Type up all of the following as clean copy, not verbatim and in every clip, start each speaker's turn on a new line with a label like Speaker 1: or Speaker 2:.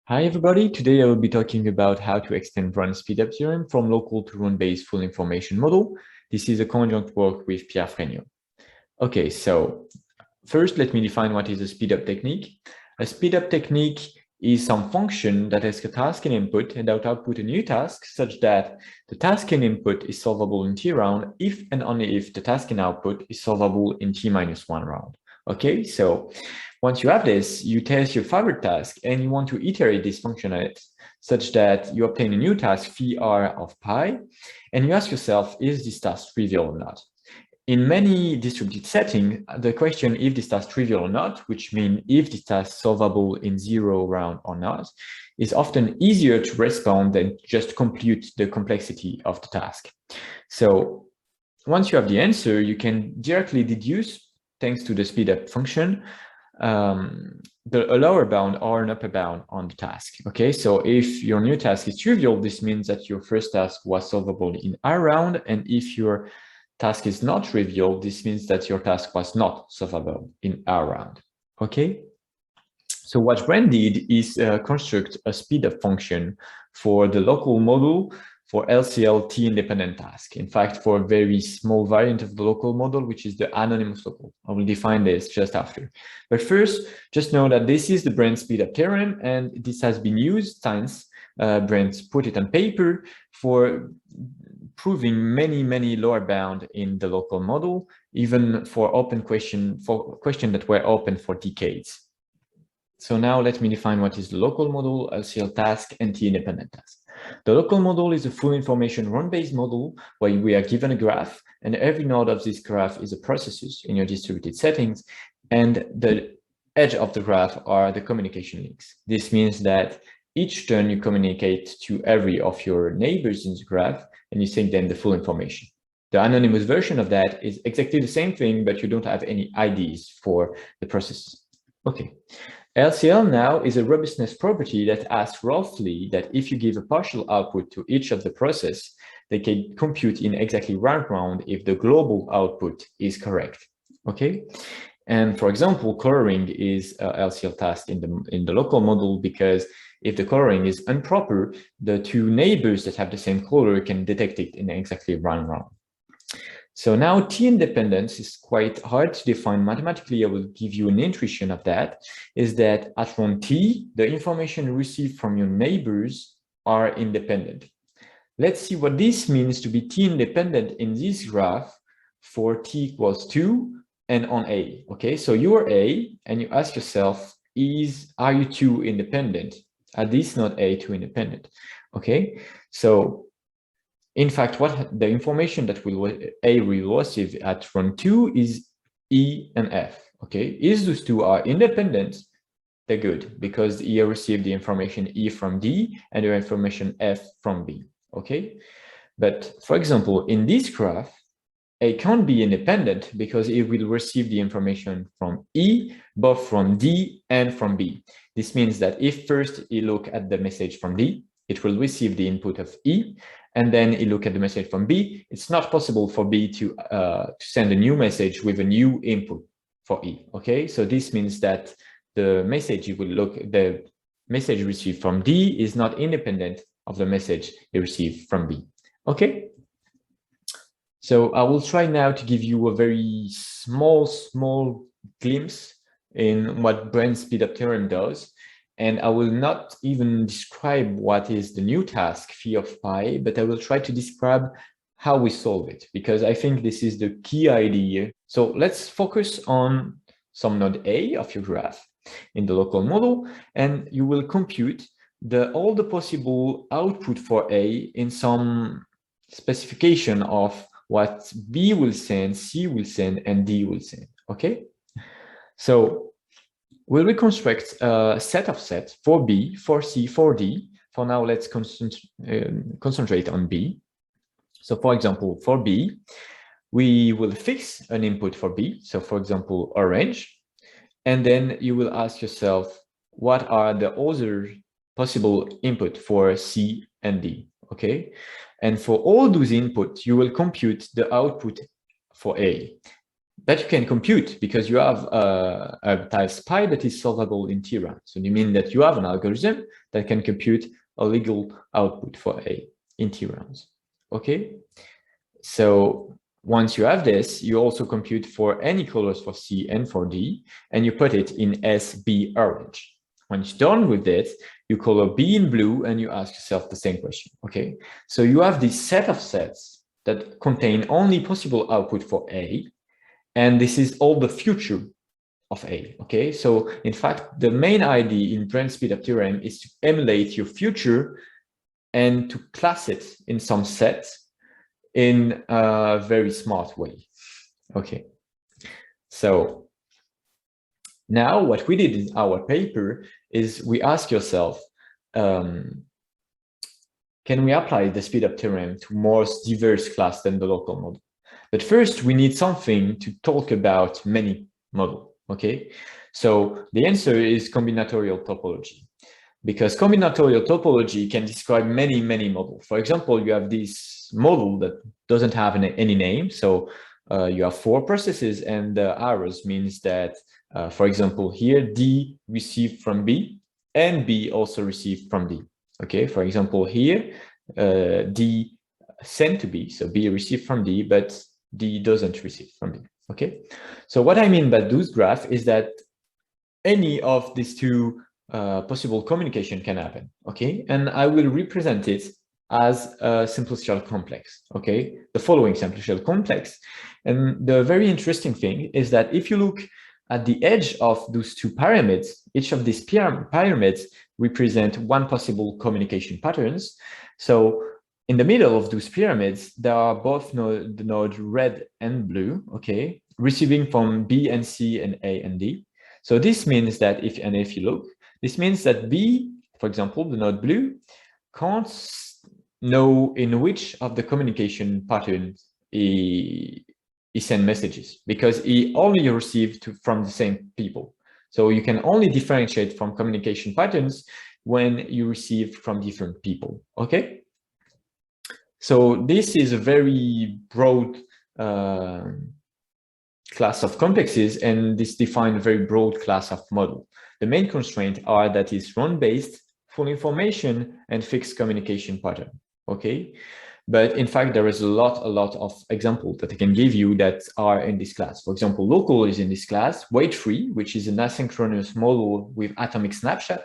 Speaker 1: Hi everybody, today I will be talking about how to extend Brandt's Speedup Theorem from local to run-based full information model. This is a conjunct work with Pierre Fregnault. Okay, so first let me define what is a speedup technique. A speedup technique is some function that has a task and input and output a new task such that the task and input is solvable in t round if and only if the task and output is solvable in t-1 round. Okay, so once you have this, you test your favorite task and you want to iterate this function on it such that you obtain a new task phi r of pi, and you ask yourself, is this task trivial or not? In many distributed settings, the question if this task is trivial or not, which means if this task is solvable in 0 round or not, is often easier to respond than just compute the complexity of the task. So once you have the answer, you can directly deduce, thanks to the speedup function, a lower bound or an upper bound on the task. Okay, so if your new task is trivial, this means that your first task was solvable in I round, and if your task is not trivial, this means that your task was not solvable in R round. Okay, so what Brandt did is construct a speedup function for the local model for LCL t-independent task. In fact, for a very small variant of the local model, which is the anonymous local. I will define this just after. But first, just know that this is the Brandt speedup theorem, and this has been used since Brandt put it on paper for proving many lower bound in the local model, even for questions that were open for decades. So now let me define what is the local model, LCL task, and t-independent task. The local model is a full information run-based model where we are given a graph, and every node of this graph is a processus in your distributed settings, and the edge of the graph are the communication links. This means that each turn you communicate to every of your neighbors in the graph, and you send them the full information. The anonymous version of that is exactly the same thing, but you don't have any IDs for the process. Okay. LCL now is a robustness property that asks roughly that if you give a partial output to each of the process, they can compute in exactly one round if the global output is correct. Okay. And for example, coloring is a LCL task in the local model, because if the coloring is improper, the two neighbors that have the same color can detect it in exactly one round. So now t-independence is quite hard to define mathematically. I will give you an intuition of that, is that at round t, the information received from your neighbors are independent. Let's see what this means to be t-independent in this graph for t equals 2 and on A. Okay, so you are A and you ask yourself, are you 2 independent? Are this not A 2 independent? Okay, so in fact, what the information that A will receive at round 2 is E and F. Okay, if those two are independent, they're good, because E received the information E from D and the information F from B. Okay, but for example, in this graph, A can't be independent because it will receive the information from E, both from D and from B. This means that if first you look at the message from D, it will receive the input of E, and then you look at the message from B. It's not possible for B to send a new message with a new input for E. Okay, so this means that the message the message received from D is not independent of the message you received from B. Okay. So I will try now to give you a very small glimpse in what Brandt's speedup theorem does. And I will not even describe what is the new task, phi of pi, but I will try to describe how we solve it, because I think this is the key idea. So let's focus on some node A of your graph in the local model, and you will compute all the possible output for A in some specification of what B will send, C will send, and D will send. Okay, so we'll reconstruct a set of sets for B, for C, for D. For now, let's concentrate on B. So for example, for B, we will fix an input for B. So for example, orange. And then you will ask yourself, what are the other possible input for C and D? Okay. And for all those inputs, you will compute the output for A. that you can compute because you have a type pi that is solvable in theorem. So you mean that you have an algorithm that can compute a legal output for A in theorems. Okay, so once you have this, you also compute for any colors for C and for D, and you put it in S, B orange. Once you're done with it, you color B in blue and you ask yourself the same question. Okay, so you have this set of sets that contain only possible output for A, and this is all the future of A. Okay, so in fact, the main idea in Brandt Speedup theorem is to emulate your future and to class it in some sets in a very smart way. Okay, so now what we did in our paper is we ask yourself, can we apply the Speedup theorem to more diverse class than the local model? But first, we need something to talk about many model. Okay, so the answer is combinatorial topology, because combinatorial topology can describe many models. For example, you have this model that doesn't have any name, so you have 4 processes, and the arrows means that, for example, here D received from B, and B also received from D. Okay, for example, here D sent to B, so B received from D, but D doesn't receive from B. Okay, so what I mean by those graph is that any of these two possible communication can happen. Okay, and I will represent it as a simplicial complex. Okay, the following simplicial complex. And the very interesting thing is that if you look at the edge of those two pyramids, each of these pyramids represent one possible communication patterns. So in the middle of those pyramids, there are both the node red and blue, okay, receiving from B and C and A and D. So this means that if you look, this means that B, for example, the node blue, can't know in which of the communication patterns he send messages, because he only received from the same people. So you can only differentiate from communication patterns when you receive from different people. Okay. So this is a very broad class of complexes, and this defines a very broad class of model. The main constraints are that it's run-based, full information, and fixed communication pattern. Okay, but in fact, there is a lot of examples that I can give you that are in this class. For example, local is in this class. Weight-free, which is an asynchronous model with atomic snapshot,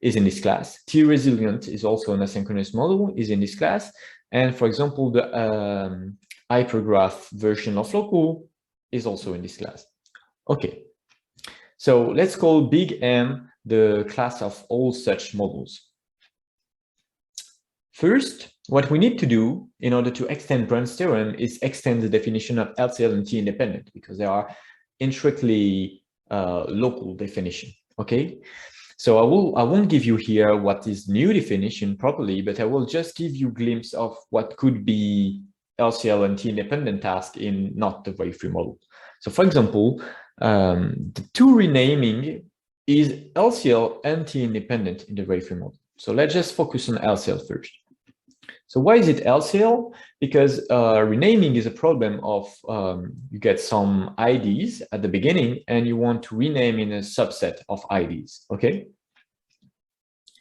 Speaker 1: is in this class. T-resilient is also an asynchronous model, is in this class. And for example, the hypergraph version of local is also in this class. Okay, so let's call big M the class of all such models. First, what we need to do in order to extend Brandt's theorem is extend the definition of LCL and T independent, because they are intricately local definition. Okay, so I won't give you here what is new definition properly, but I will just give you a glimpse of what could be LCL and T independent task in not the wave-free model. So for example, the two renaming is LCL and T independent in the wave-free model. So let's just focus on LCL first. So why is it LCL? Because renaming is a problem of you get some IDs at the beginning and you want to rename in a subset of IDs, okay?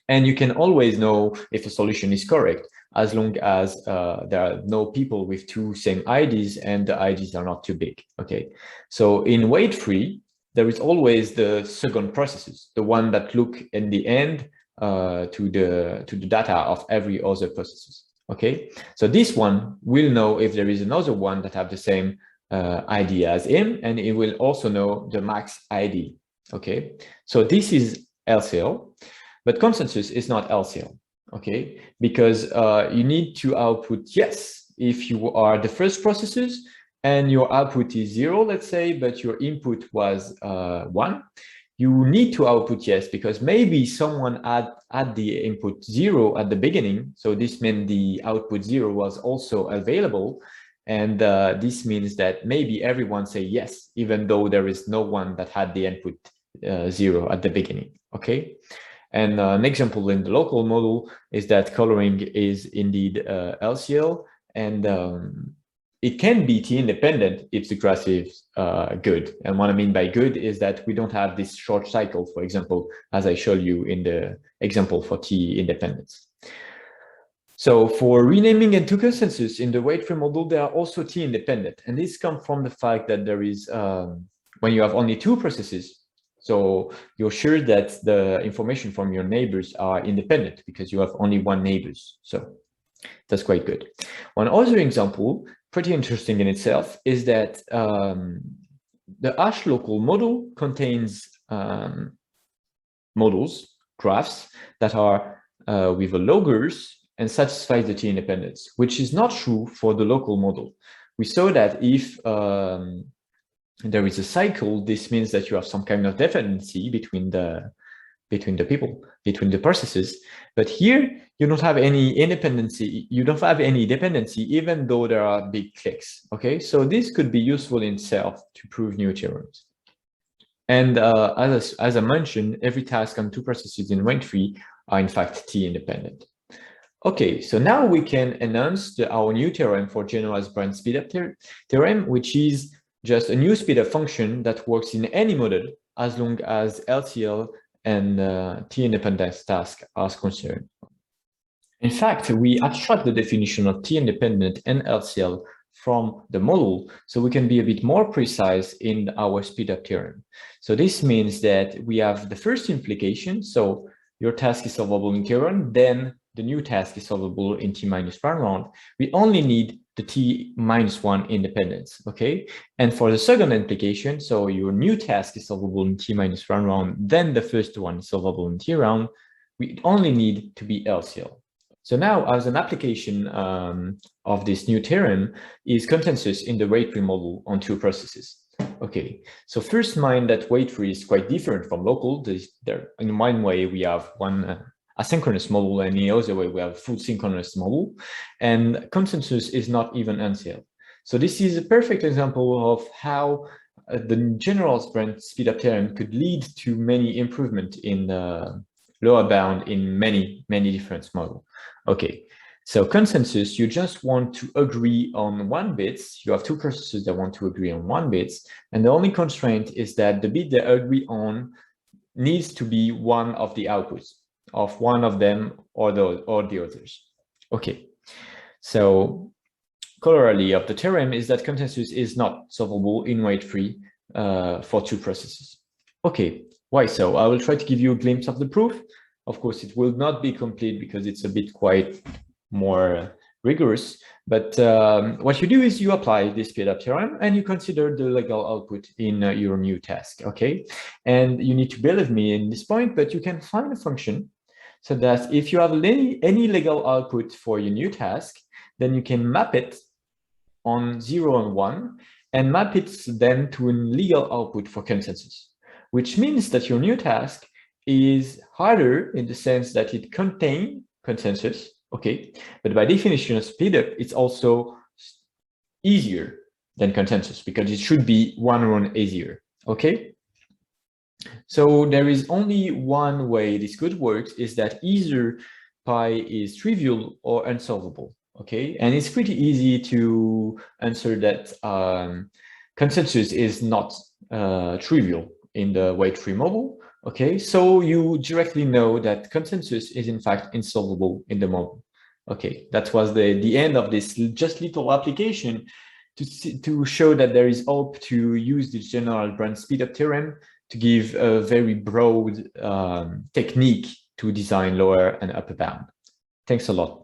Speaker 1: And you can always know if a solution is correct as long as there are no people with two same IDs and the IDs are not too big, okay? So in weight-free, there is always the second processes, the one that look in the end to the data of every other processes. Okay, so this one will know if there is another one that have the same ID as him, and it will also know the max ID. Okay, so this is LCL, but consensus is not LCL. Okay, because you need to output yes if you are the first processes and your output is 0, let's say, but your input was 1. You need to output yes, because maybe someone add the input 0 at the beginning. So this meant the output 0 was also available. And this means that maybe everyone say yes, even though there is no one that had the input 0 at the beginning. Okay. And an example in the local model is that coloring is indeed LCL, and it can be t-independent if the graph is good. And what I mean by good is that we don't have this short cycle, for example, as I showed you in the example for t-independence. So for renaming and to consensus in the weight-free model, they are also t-independent. And this comes from the fact that there is, when you have only two processes, so you're sure that the information from your neighbors are independent because you have only one neighbors. So that's quite good. One other example, pretty interesting in itself, is that the hash local model contains models, graphs, that are with a loggers and satisfy the t-independence, which is not true for the local model. We saw that if there is a cycle, this means that you have some kind of dependency between the processes. But here, you don't have any independency. You don't have any dependency, even though there are big clicks. Okay, so this could be useful in itself to prove new theorems. And as I mentioned, every task on two processes in weight-free are in fact t-independent. Okay, so now we can announce our new theorem for generalized Brandt speedup theorem, which is just a new speedup function that works in any model as long as LCL and t-independent task are concerned. In fact, we abstract the definition of t-independent and LCL from the model, so we can be a bit more precise in our speedup theorem. So this means that we have the first implication, so your task is solvable in t1, then the new task is solvable in t-1 round. We only need the t-1 independence, okay? And for the second implication, so your new task is solvable in t-1 round, then the first one is solvable in t round, we only need to be LCL. So now, as an application of this new theorem is consensus in the weight-free model on two processes. Okay, so first mind that weight-free is quite different from local. In one way, we have one asynchronous model, and in the other way, we have full synchronous model. And consensus is not even LCL. So this is a perfect example of how the general Brandt speedup theorem could lead to many improvement in the lower bound in many different models. Okay, so consensus, you just want to agree on one bit. You have two processes that want to agree on one bit, and the only constraint is that the bit they agree on needs to be one of the outputs of one of them or the others. Okay, so corollary of the theorem is that consensus is not solvable in weight-free for two processes. Okay, why so? I will try to give you a glimpse of the proof. Of course, it will not be complete because it's a bit quite more rigorous. But what you do is you apply this speedup theorem and you consider the legal output in your new task, okay? And you need to believe me in this point, but you can find a function so that if you have any legal output for your new task, then you can map it on 0 and 1 and map it then to a legal output for consensus, which means that your new task is harder in the sense that it contains consensus, okay? But by definition of speedup, it's also easier than consensus because it should be one run easier, okay? So there is only one way this could work, is that either pi is trivial or unsolvable, okay? And it's pretty easy to answer that consensus is not trivial in the weight-free model. Okay, so you directly know that consensus is in fact insolvable in the model. Okay, that was the end of this just little application to show that there is hope to use the general Brandt speedup theorem to give a very broad technique to design lower and upper bound. Thanks a lot.